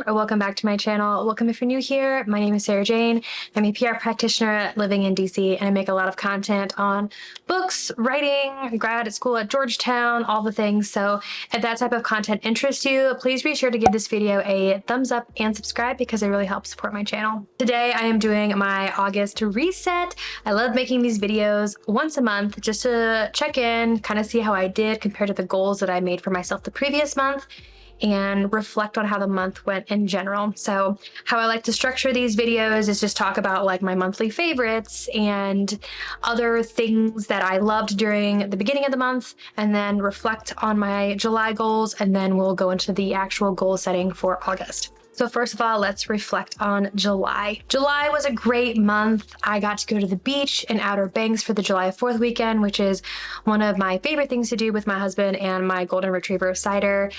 Welcome back to my channel. Welcome if you're new here. My name is Sarah Jane. I'm a PR practitioner living in DC, and I make a lot of content on books, writing, grad at school at Georgetown, all the things. So if that type of content interests you, please be sure to give this video a thumbs up and subscribe because it really helps support my channel. Today I am doing my August reset. I love making these videos once a month just to check in, kind of see how I did compared to the goals that I made for myself the previous month, and reflect on how the month went in general. So how I like to structure these videos is just talk about like my monthly favorites and other things that I loved during the beginning of the month, and then reflect on my July goals, and then we'll go into the actual goal setting for August. So first of all, let's reflect on July. July was a great month. I got to go to the beach in Outer Banks for the July 4th weekend, which is one of my favorite things to do with my husband and my golden retriever Cider.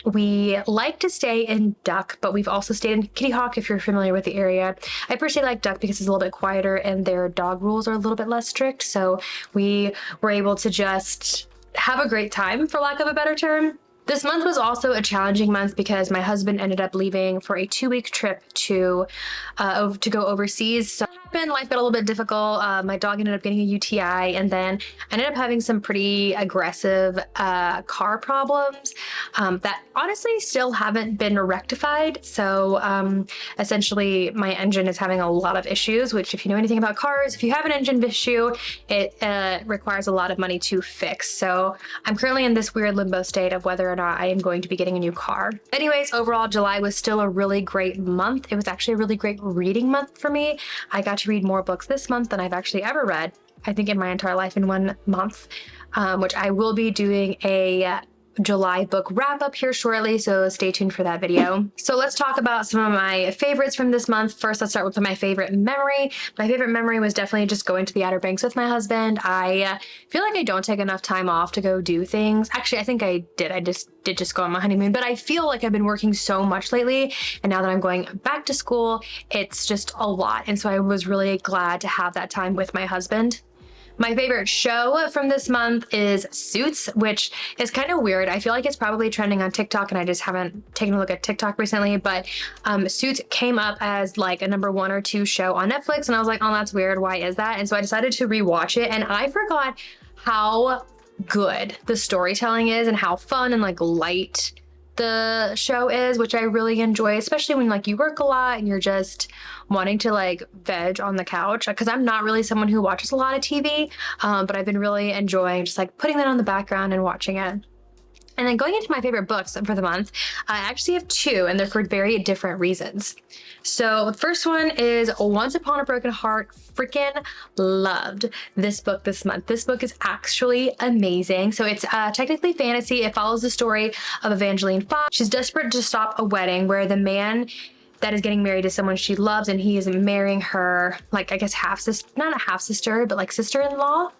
We like to stay in Duck, but we've also stayed in Kitty Hawk if you're familiar with the area. I personally like Duck because it's a little bit quieter and their dog rules are a little bit less strict. So we were able to just have a great time, for lack of a better term. This month was also a challenging month because my husband ended up leaving for a 2-week trip to go overseas. So life got a little bit difficult. My dog ended up getting a UTI, and then I ended up having some pretty aggressive car problems that honestly still haven't been rectified. So essentially my engine is having a lot of issues, which if you know anything about cars, if you have an engine issue, it requires a lot of money to fix. So I'm currently in this weird limbo state of whether or not I am going to be getting a new car. Anyways, overall, July was still a really great month. It was actually a really great reading month for me. I got to read more books this month than I've actually ever read, I think, in my entire life in 1 month, which I will be doing a July book wrap up here shortly, so stay tuned for that video. So let's talk about some of my favorites from this month. First, let's start with my favorite memory. My favorite memory was definitely just going to the Outer Banks with my husband. I feel like I don't take enough time off to go do things. Actually, I think I did. I did go on my honeymoon, but I feel like I've been working so much lately, and now that I'm going back to school, it's just a lot. And so I was really glad to have that time with my husband. My favorite show from this month is Suits, which is kind of weird. I feel like it's probably trending on TikTok, and I just haven't taken a look at TikTok recently, but Suits came up as like a number 1 or 2 show on Netflix, and I was like, oh, that's weird. Why is that? And so I decided to rewatch it, and I forgot how good the storytelling is and how fun and like light the show is, which I really enjoy, especially when like you work a lot and you're just wanting to like veg on the couch, because I'm not really someone who watches a lot of TV, but I've been really enjoying just like putting that on the background and watching it. And then going into my favorite books for the month, I actually have 2, and they're for very different reasons. So the first one is Once Upon a Broken Heart. Freaking loved this book this month. This book is actually amazing. So it's technically fantasy. It follows the story of Evangeline Fox. She's desperate to stop a wedding where the man that is getting married to someone she loves, and he is marrying her, like, I guess half-sister, not a half-sister, but like sister-in-law?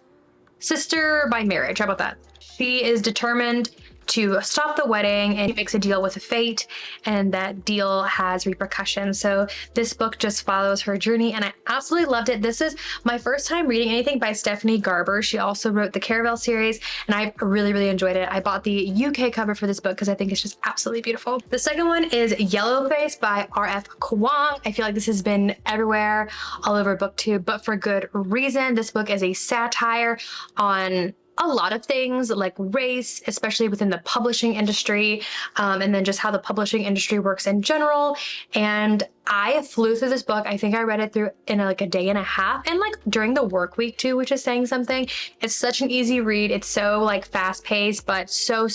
Sister by marriage, how about that? She is determined to stop the wedding, and he makes a deal with fate, and that deal has repercussions. So this book just follows her journey, and I absolutely loved it. This is my first time reading anything by Stephanie Garber. She also wrote the Caravel series, and I really enjoyed it. I bought the UK cover for this book because I think it's just absolutely beautiful. The second one is Yellowface by R.F. Kuang. I feel like this has been everywhere, all over BookTube, but for good reason. This book is a satire on a lot of things like race, especially within the publishing industry, and then just how the publishing industry works in general. And I flew through this book. I think I read it through in like a day and a half, and like during the work week too, which is saying something. It's such an easy read. It's so like fast paced, but so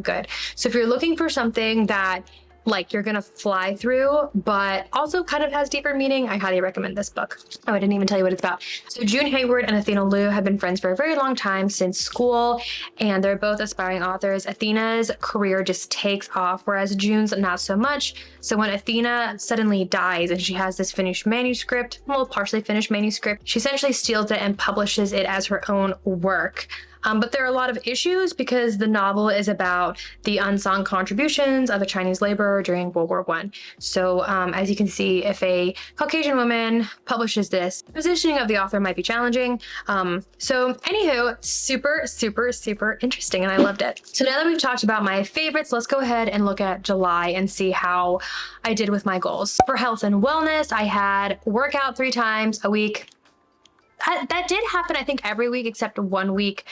good. So if you're looking for something that like you're gonna fly through, but also kind of has deeper meaning, I highly recommend this book. Oh, I didn't even tell you what it's about. So June Hayward and Athena Liu have been friends for a very long time, since school, and they're both aspiring authors. Athena's career just takes off, whereas June's not so much. So when Athena suddenly dies and she has this finished manuscript, well, partially finished manuscript, she essentially steals it and publishes it as her own work. But there are a lot of issues because the novel is about the unsung contributions of a Chinese laborer during World War I. So as you can see, if a Caucasian woman publishes this, the positioning of the author might be challenging. So anywho, super interesting, and I loved it. So now that we've talked about my favorites, let's go ahead and look at July and see how I did with my goals. For health and wellness, I had workout 3 times a week. That did happen, I think, every week except 1 week.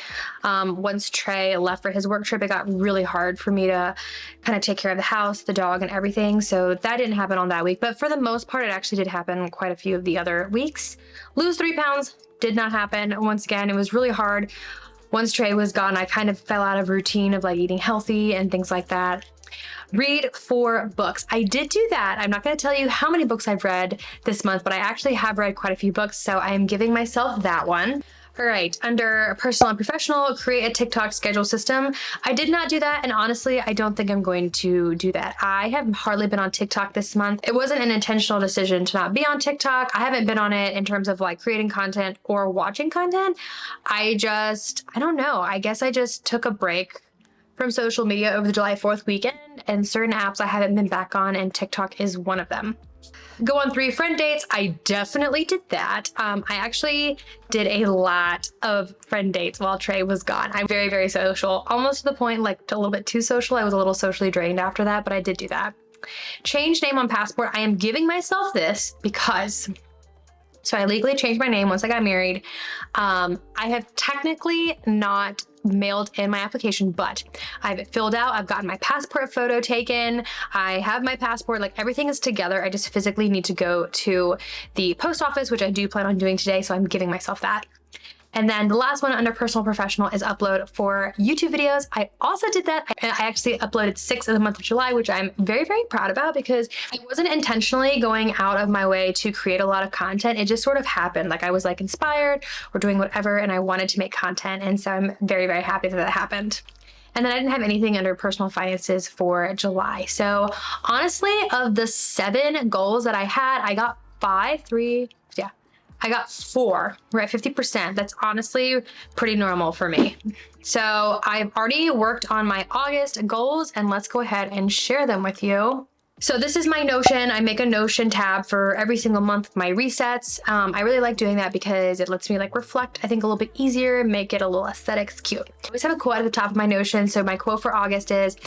Once Trey left for his work trip, it got really hard for me to kind of take care of the house, the dog, and everything. So that didn't happen on that week. But for the most part, it actually did happen quite a few of the other weeks. Lose 3 pounds did not happen. Once again, it was really hard. Once Trey was gone, I kind of fell out of routine of like eating healthy and things like that. Read 4 books. I did do that. I'm not going to tell you how many books I've read this month, but I actually have read quite a few books, so I am giving myself that one. All right, under personal and professional, create a TikTok schedule system. I did not do that, and honestly, I don't think I'm going to do that. I have hardly been on TikTok this month. It wasn't an intentional decision to not be on TikTok. I haven't been on it in terms of like creating content or watching content. I don't know. I guess I just took a break from social media over the July 4th weekend, and certain apps I haven't been back on, and TikTok is one of them. Go on 3 friend dates. I definitely did that. I actually did a lot of friend dates while Trey was gone. I'm very social, almost to the point like a little bit too social. I was a little socially drained after that, but I did do that. Change name on passport. I am giving myself this because so I legally changed my name once I got married. I have technically not mailed in my application, but I've filled out, I've gotten my passport photo taken, I have my passport, like everything is together. I just physically need to go to the post office, which I do plan on doing today, so I'm giving myself that. And then the last one under personal professional is upload for YouTube videos. I also did that. I actually uploaded 6 in the month of July, which I'm very proud about because I wasn't intentionally going out of my way to create a lot of content. It just sort of happened. Like I was like inspired or doing whatever, and I wanted to make content. And so I'm very happy that happened. And then I didn't have anything under personal finances for July. So honestly, of the 7 goals that I had, I got 4. We're at 50%. That's honestly pretty normal for me. So I've already worked on my August goals, and let's go ahead and share them with you. So this is my Notion. I make a Notion tab for every single month of my resets. I really like doing that because it lets me like reflect, I think, a little bit easier, make it a little aesthetic, it's cute. I always have a quote at the top of my Notion. So my quote for August is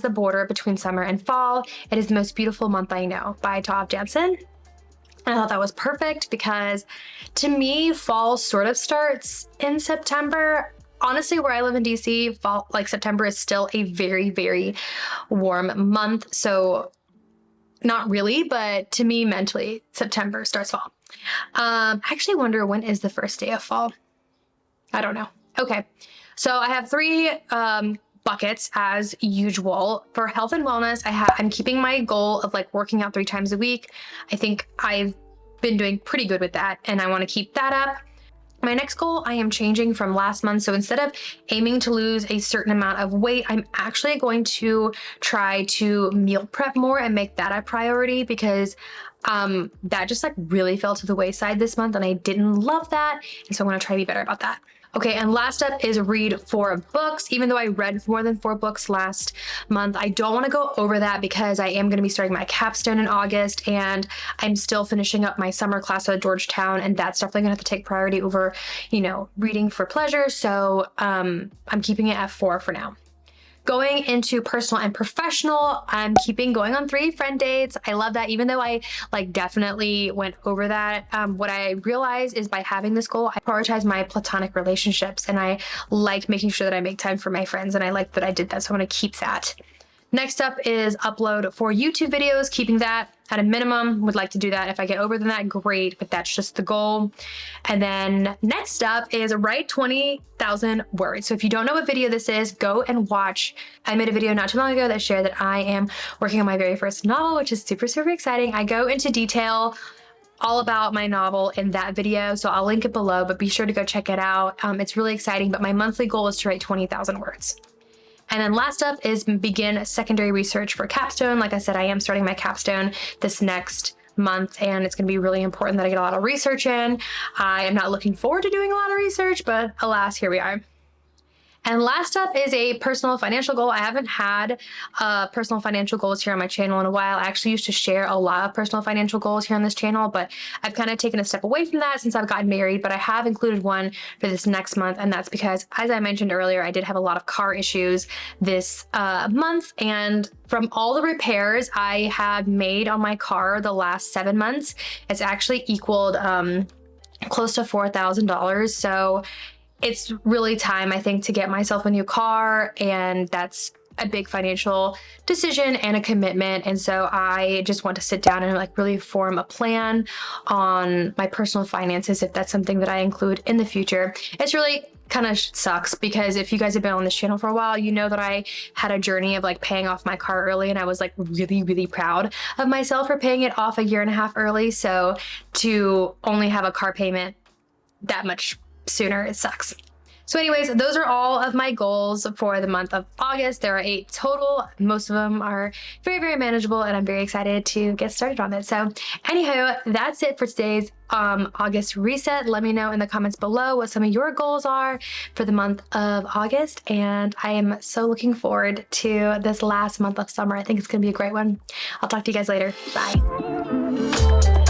the border between summer and fall. It is the most beautiful month I know, by Tove Jansson. And I thought that was perfect because to me, fall sort of starts in September. Honestly, where I live in DC, fall, like September is still a very warm month. So not really, but to me mentally, September starts fall. I actually wonder, when is the first day of fall? I don't know. Okay, so I have 3 buckets as usual. For health and wellness, I'm keeping my goal of like working out 3 times a week. I think I've been doing pretty good with that, and I want to keep that up. My next goal, I am changing from last month. So instead of aiming to lose a certain amount of weight, I'm actually going to try to meal prep more and make that a priority because that just like really fell to the wayside this month, and I didn't love that. And so I'm going to try to be better about that. Okay, and last up is read 4 books. Even though I read more than 4 books last month, I don't want to go over that because I am going to be starting my capstone in August, and I'm still finishing up my summer class at Georgetown, and that's definitely going to have to take priority over, you know, reading for pleasure. So I'm keeping it at 4 for now. Going into personal and professional, I'm keeping going on 3 friend dates. I love that, even though I like definitely went over that. What I realized is by having this goal, I prioritize my platonic relationships, and I like making sure that I make time for my friends, and I like that I did that, so I'm gonna keep that. Next up is upload 4 YouTube videos, keeping that at a minimum. Would like to do that. If I get over than that, great, but that's just the goal. And then next up is write 20,000 words. So if you don't know what video this is, go and watch. I made a video not too long ago that shared that I am working on my very first novel, which is super exciting. I go into detail all about my novel in that video, so I'll link it below, but be sure to go check it out. It's really exciting, but my monthly goal is to write 20,000 words. And then last up is begin secondary research for capstone. Like I said, I am starting my capstone this next month, and it's going to be really important that I get a lot of research in. I am not looking forward to doing a lot of research, but alas, here we are. And last up is a personal financial goal. I haven't had personal financial goals here on my channel in a while. I actually used to share a lot of personal financial goals here on this channel, but I've kind of taken a step away from that since I've gotten married. But I have included one for this next month, and that's because, as I mentioned earlier, I did have a lot of car issues this month, and from all the repairs I have made on my car the last 7 months, it's actually equaled close to $4,000. So it's really time, I think, to get myself a new car, and that's a big financial decision and a commitment. And so I just want to sit down and like really form a plan on my personal finances if that's something that I include in the future. It's really kind of sucks because if you guys have been on this channel for a while, you know that I had a journey of like paying off my car early, and I was like really proud of myself for paying it off a year and a half early. So to only have a car payment that much sooner, it sucks. So anyways, those are all of my goals for the month of August. There are 8 total. Most of them are very manageable, and I'm very excited to get started on it. So anyhow, that's it for today's August reset. Let me know in the comments below what some of your goals are for the month of August, and I am so looking forward to this last month of summer. I think it's gonna be a great one. I'll talk to you guys later. Bye.